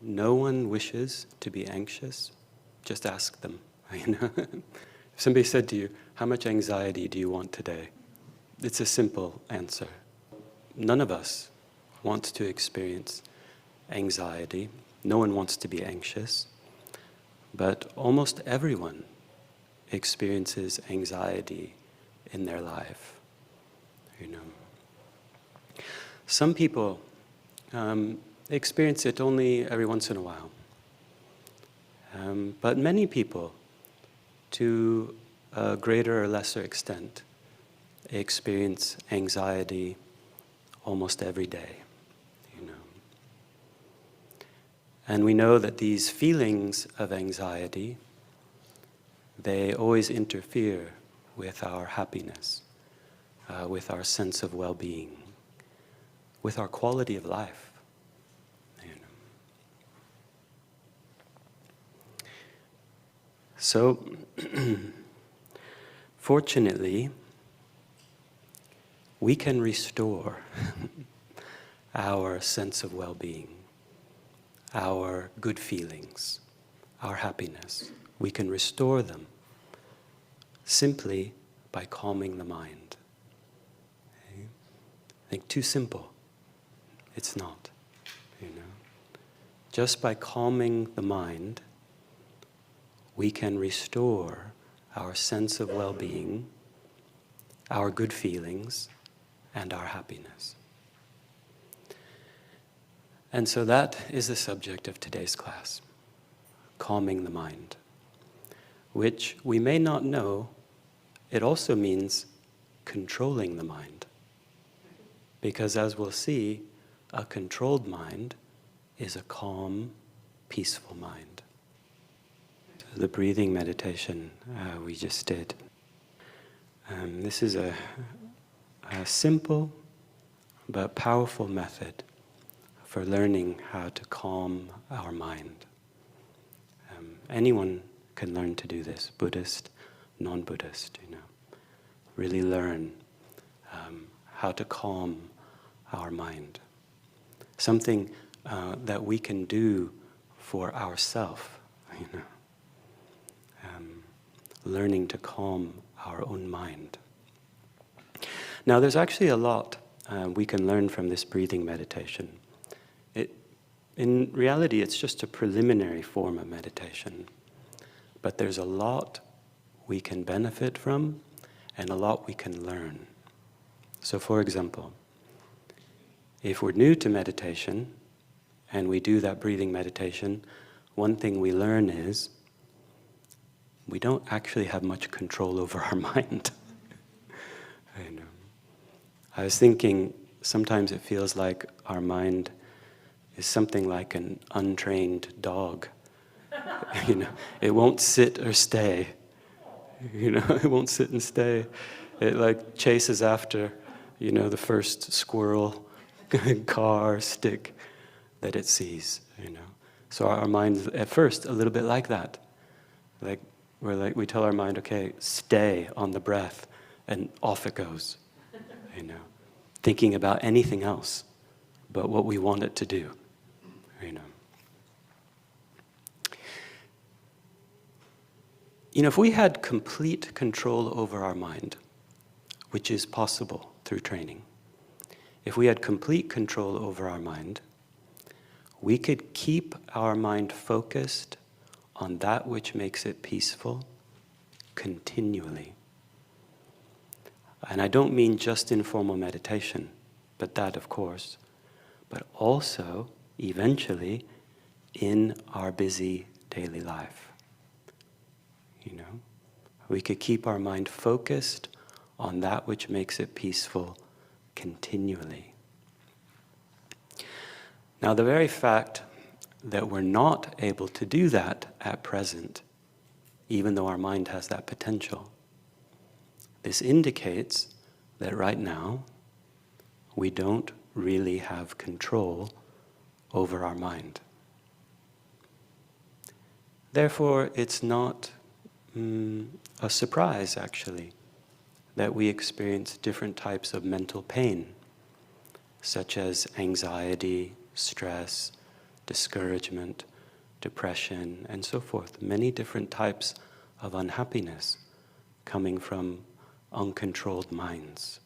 no one wishes to be anxious, just ask them. If somebody said to you, how much anxiety do you want today? It's a simple answer. None of us wants to experience anxiety. No one wants to be anxious. But almost everyone experiences anxiety in their life. Some people experience it only every once in a while. But many people, to a greater or lesser extent, experience anxiety almost every day. And we know that these feelings of anxiety, they always interfere with our happiness, with our sense of well-being, with our quality of life. So, fortunately, we can restore our sense of well-being, our good feelings, our happiness. We can restore them simply by calming the mind. Okay? I think too simple. It's not. Just by calming the mind, we can restore our sense of well-being, our good feelings, and our happiness. And so that is the subject of today's class, calming the mind, which we may not know, it also means controlling the mind. Because as we'll see, a controlled mind is a calm, peaceful mind. The breathing meditation we just did. This is a simple but powerful method for learning how to calm our mind. Anyone can learn to do this, Buddhist, non-Buddhist, really learn how to calm our mind. Something that we can do for ourselves, learning to calm our own mind. Now, there's actually a lot we can learn from this breathing meditation. In reality, it's just a preliminary form of meditation. But there's a lot we can benefit from and a lot we can learn. So, for example, if we're new to meditation and we do that breathing meditation, one thing we learn is we don't actually have much control over our mind. I was thinking, sometimes it feels like our mind is something like an untrained dog. It won't sit or stay. It won't sit and stay. It chases after, the first squirrel, car, stick that it sees. So our mind's at first a little bit like that. We tell our mind, okay, stay on the breath, and off it goes. Thinking about anything else but what we want it to do. If we had complete control over our mind, which is possible through training, if we had complete control over our mind, we could keep our mind focused on that which makes it peaceful continually. And I don't mean just in formal meditation, but that, of course, but also, eventually, in our busy daily life. We could keep our mind focused on that which makes it peaceful continually. Now, the very fact that we're not able to do that at present, even though our mind has that potential, this indicates that right now we don't really have control over our mind. Therefore, it's not a surprise, actually, that we experience different types of mental pain, such as anxiety, stress, discouragement, depression, and so forth. Many different types of unhappiness coming from uncontrolled minds.